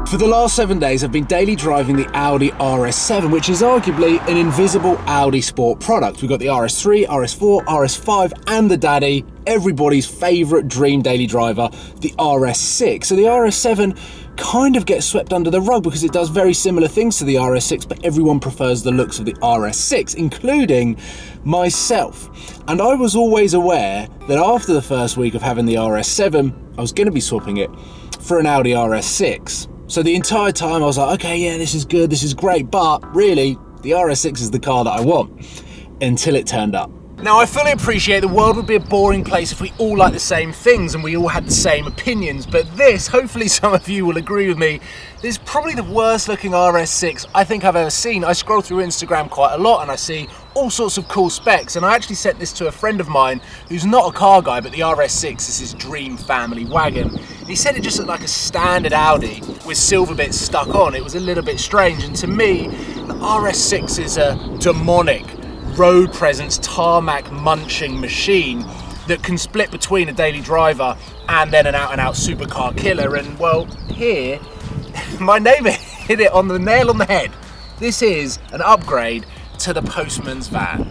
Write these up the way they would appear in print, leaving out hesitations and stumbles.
For the last 7 days, I've been daily driving the Audi RS7, which is arguably an invisible Audi sport product. We've got the RS3, RS4, RS5, and the daddy, everybody's favourite dream daily driver, the RS6. So the RS7 kind of gets swept under the rug because it does very similar things to the RS6, but everyone prefers the looks of the RS6, including myself. And I was always aware that after the first week of having the RS7, I was going to be swapping it for an Audi RS6. So the entire time I was like, okay, yeah, this is good, this is great, but really, the RS6 is the car that I want, until it turned up. Now, I fully appreciate the world would be a boring place if we all liked the same things and we all had the same opinions, but this, hopefully some of you will agree with me, this is probably the worst looking RS6 I think I've ever seen. I scroll through Instagram quite a lot and I see all sorts of cool specs, and I actually sent this to a friend of mine who's not a car guy, but the RS6 is his dream family wagon. He said it just looked like a standard Audi with silver bits stuck on. It was a little bit strange, and to me, the RS6 is a demonic road presence, tarmac munching machine that can split between a daily driver and then an out-and-out supercar killer. And well, here, my neighbour hit it on the nail on the head. This is an upgrade to the postman's van.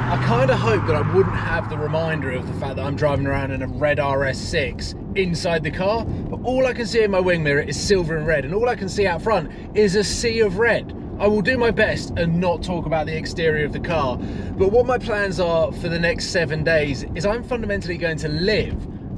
I kind of hoped that I wouldn't have the reminder of the fact that I'm driving around in a red RS6 inside the car, but all I can see in my wing mirror is silver and red, and all I can see out front is a sea of red. I will do my best and not talk about the exterior of the car, but what my plans are for the next 7 days is I'm fundamentally going to live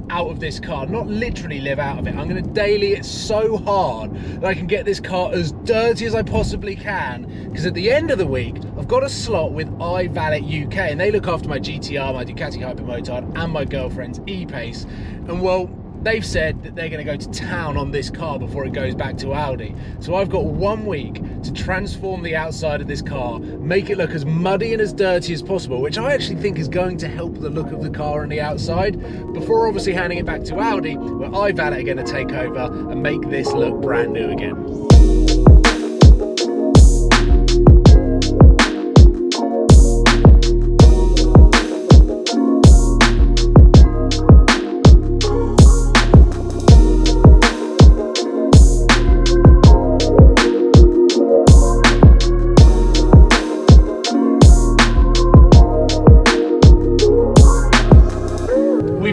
out of this car, not literally live out of it. I'm going to daily it so hard that I can get this car as dirty as I possibly can, because at the end of the week I've got a slot with iValet UK and they look after my GTR, my Ducati Hypermotard and my girlfriend's E-Pace, and well, they've said that they're going to go to town on this car before it goes back to Audi. So I've got 1 week to transform the outside of this car, make it look as muddy and as dirty as possible, which I actually think is going to help the look of the car on the outside, before obviously handing it back to Audi, where iValet are going to take over and make this look brand new again.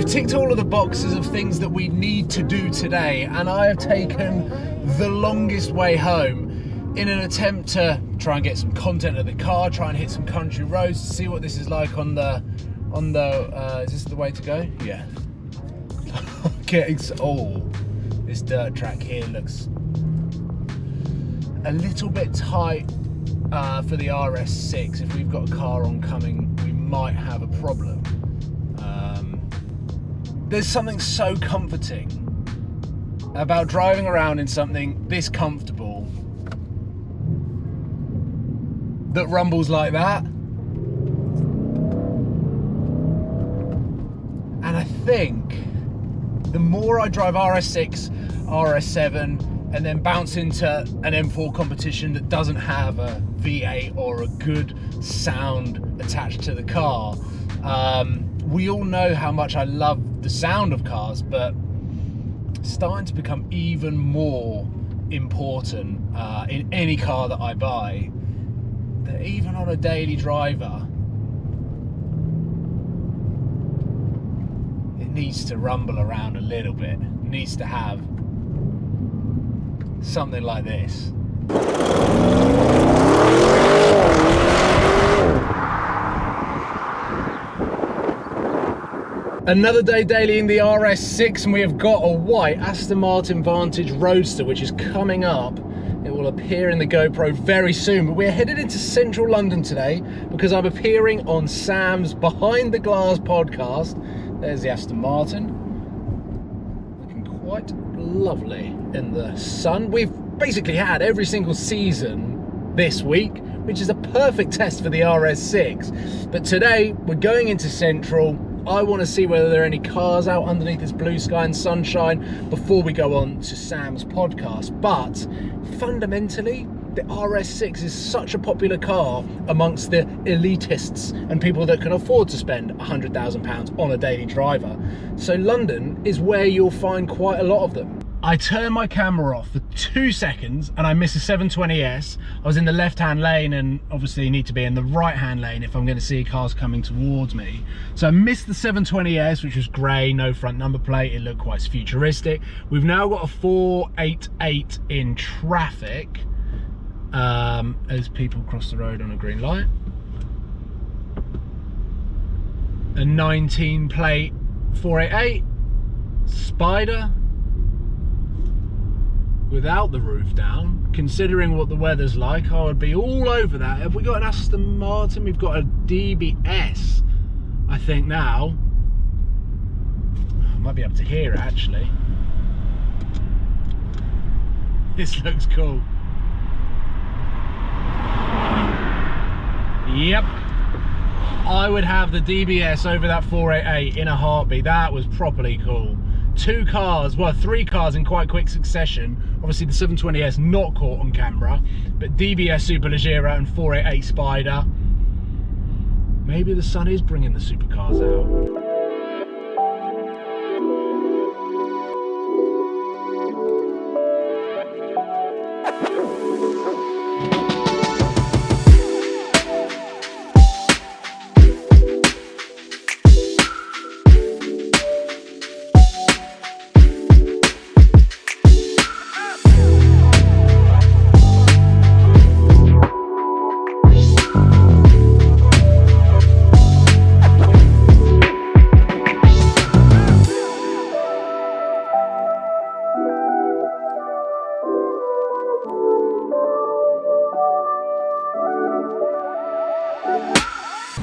Ticked all of the boxes of things that we need to do today, and I have taken the longest way home in an attempt to try and get some content of the car, try and hit some country roads, see what this is like on the is this the way to go? Yeah. This dirt track here looks a little bit tight for the RS6. If we've got a car oncoming, we might have a problem. There's something so comforting about driving around in something this comfortable that rumbles like that. And I think the more I drive RS6, RS7, and then bounce into an M4 competition that doesn't have a V8 or a good sound attached to the car, we all know how much I love the sound of cars, but it's starting to become even more important in any car that I buy, that even on a daily driver, it needs to rumble around a little bit. It needs to have something like this. Another day daily in the RS6, and we have got a white Aston Martin Vantage Roadster, which is coming up. It will appear in the GoPro very soon, but we're headed into central London today because I'm appearing on Sam's Behind the Glass podcast. There's the Aston Martin, looking quite lovely in the sun. We've basically had every single season this week, which is a perfect test for the RS6. But today we're going into central. I want to see whether there are any cars out underneath this blue sky and sunshine before we go on to Sam's podcast. But fundamentally, the RS6 is such a popular car amongst the elitists and people that can afford to spend £100,000 on a daily driver. So London is where you'll find quite a lot of them. I turned my camera off for 2 seconds and I missed a 720S. I was in the left-hand lane and obviously need to be in the right-hand lane if I'm going to see cars coming towards me. So I missed the 720S, which was grey, no front number plate. It looked quite futuristic. We've now got a 488 in traffic as people cross the road on a green light. A 19 plate 488 Spider without the roof down. Considering what the weather's like, I would be all over that. Have we got an Aston Martin? We've got a DBS, I think now. I might be able to hear it actually. This looks cool. Yep. I would have the DBS over that 488 in a heartbeat. That was properly cool. 2 cars, well 3 cars in quite quick succession. Obviously the 720S not caught on camera, but DBS Superleggera and 488 Spider. Maybe the sun is bringing the supercars out.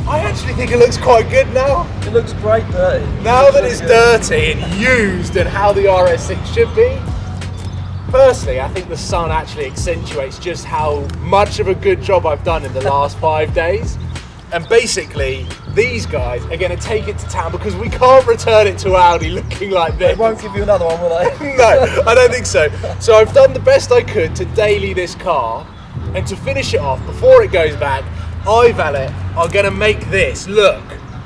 I actually think it looks quite good now. It looks great dirty. Now that it's dirty and used and how the RS6 should be. Personally, I think the sun actually accentuates just how much of a good job I've done in the last 5 days. And basically, these guys are going to take it to town because we can't return it to Audi looking like this. They won't give you another one, will they? No, I don't think so. So I've done the best I could to daily this car, and to finish it off before it goes back, I, Valet, are going to make this look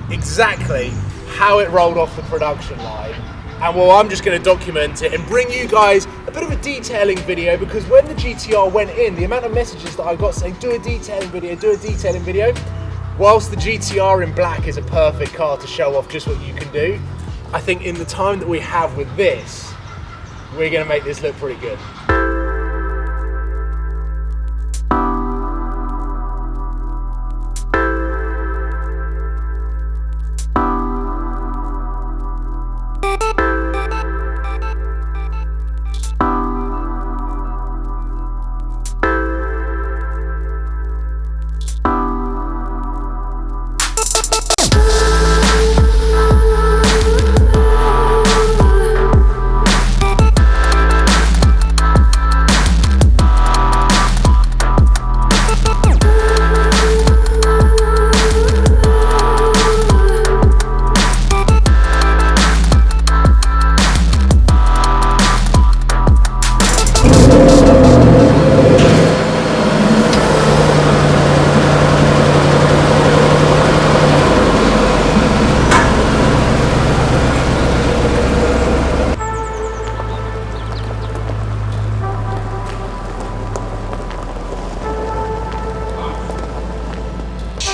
exactly how it rolled off the production line. And well, I'm just going to document it and bring you guys a bit of a detailing video, because when the GTR went in, the amount of messages that I got saying, do a detailing video, whilst the GTR in black is a perfect car to show off just what you can do, I think in the time that we have with this, we're going to make this look pretty good.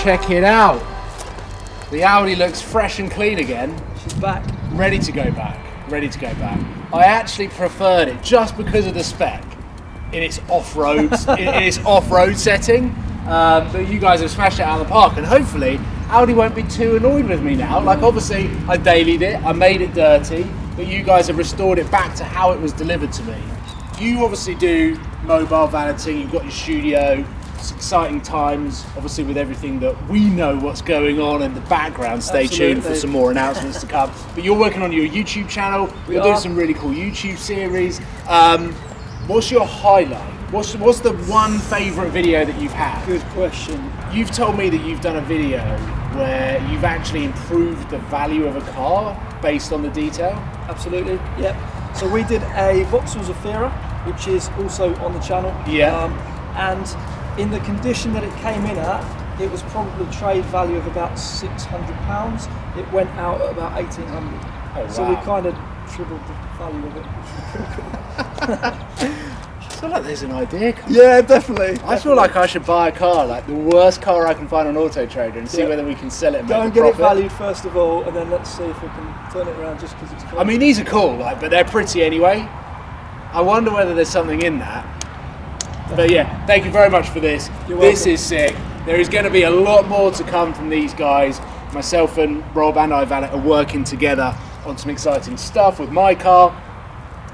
Check it out. The Audi looks fresh and clean again. She's back. Ready to go back. Ready to go back. I actually preferred it just because of the spec in its off-road in its off-road setting. But you guys have smashed it out of the park, and hopefully Audi won't be too annoyed with me now. Like, obviously I dailied it, I made it dirty, but you guys have restored it back to how it was delivered to me. You obviously do mobile valeting, you've got your studio. It's exciting times, obviously, with everything that we know what's going on in the background. Stay tuned for some more announcements to come. But you're working on your YouTube channel. You're doing some really cool YouTube series. What's your highlight? What's the one favourite video that you've had? Good question. You've told me that you've done a video where you've actually improved the value of a car based on the detail. Absolutely, yep. So we did a Vauxhall Zafira, which is also on the channel. Yeah. and in the condition that it came in at, it was probably trade value of about £600. It went out at about 1,800. Oh, So we wow. kind of tripled the value of it, which was pretty cool. I feel like there's an idea coming. Yeah, definitely. I feel like I should buy a car, like the worst car I can find on Auto Trader, and see Yeah. whether we can sell it and Go make and a get it profit. valued first of all, and then let's see if we can turn it around just because it's cool. I mean, these are cool, like, but they're pretty anyway. I wonder whether there's something in that. But yeah, thank you very much for this. You're This welcome. is sick. There is going to be a lot more to come from these guys. Myself and Rob and iValet are working together on some exciting stuff with my car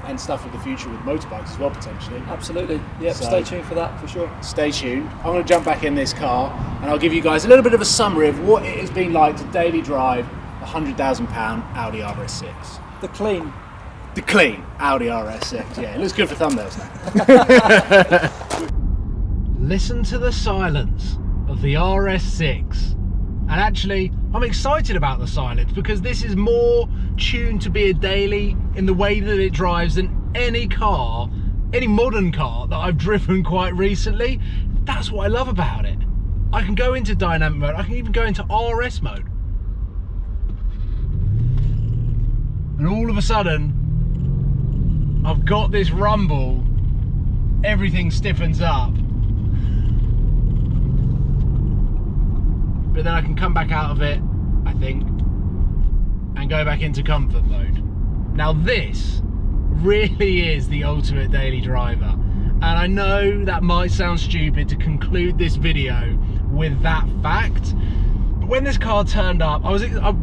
and stuff for the future with motorbikes as well, potentially. Absolutely. Yep, So- stay tuned for that for sure. Stay tuned. I'm going to jump back in this car and I'll give you guys a little bit of a summary of what it has been like to daily drive a £100,000 Audi RS6. The clean. The clean Audi RS6. Yeah, it looks good for thumbnails now. Listen to the silence of the RS6. And actually, I'm excited about the silence because this is more tuned to be a daily in the way that it drives than any car, any modern car that I've driven quite recently. That's what I love about it. I can go into dynamic mode, I can even go into RS mode. And all of a sudden, I've got this rumble, everything stiffens up. But then I can come back out of it, I think, and go back into comfort mode. Now this really is the ultimate daily driver. And I know that might sound stupid to conclude this video with that fact, but when this car turned up,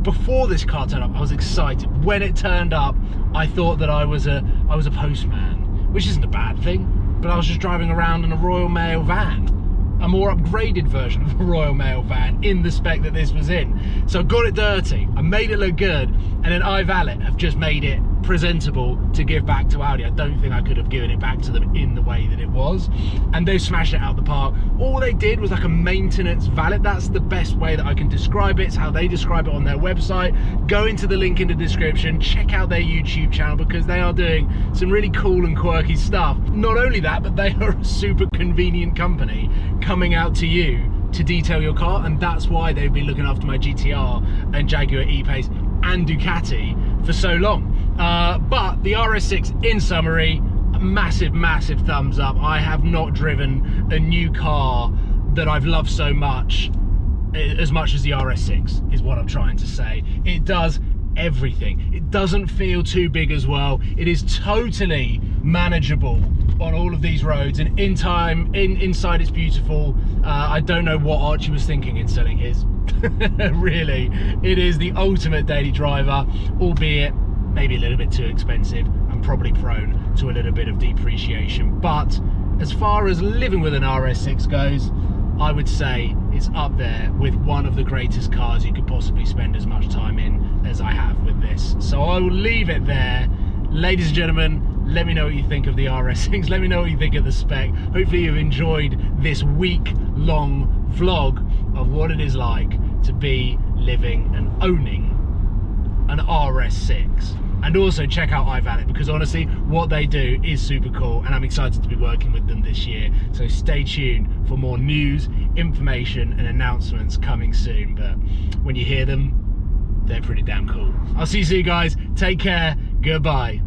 before this car turned up, I was excited. When it turned up, I thought that I was a postman, which isn't a bad thing, but I was just driving around in a Royal Mail van. A more upgraded version of a Royal Mail van in the spec that this was in. So I got it dirty, I made it look good, and then iValet have just made it presentable to give back to Audi. I don't think I could have given it back to them in the way that it was, and they've smashed it out the park. All they did was like a maintenance valet. That's the best way that I can describe it. It's how they describe it on their website. Go into the link in the description, check out their YouTube channel because they are doing some really cool and quirky stuff. Not only that, but they are a super convenient company coming out to you to detail your car, and that's why they've been looking after my GTR and Jaguar E-Pace and Ducati for so long. But the RS6, in summary, a massive thumbs up. I have not driven a new car that I've loved so much as the RS6 is what I'm trying to say. It does everything. It doesn't feel too big as well. It is totally manageable on all of these roads, and inside it's beautiful. I don't know what Archie was thinking in selling his. Really, it is the ultimate daily driver, albeit maybe a little bit too expensive and probably prone to a little bit of depreciation. But as far as living with an RS6 goes, I would say it's up there with one of the greatest cars you could possibly spend as much time in as I have with this. So I will leave it there. Ladies and gentlemen, let me know what you think of the RS6. Let me know what you think of the spec. Hopefully you've enjoyed this week-long vlog of what it is like to be living and owning an RS6. And also check out iValet, because honestly what they do is super cool and I'm excited to be working with them this year. So stay tuned for more news, information and announcements coming soon. But when you hear them, they're pretty damn cool. I'll see you soon guys, take care, goodbye.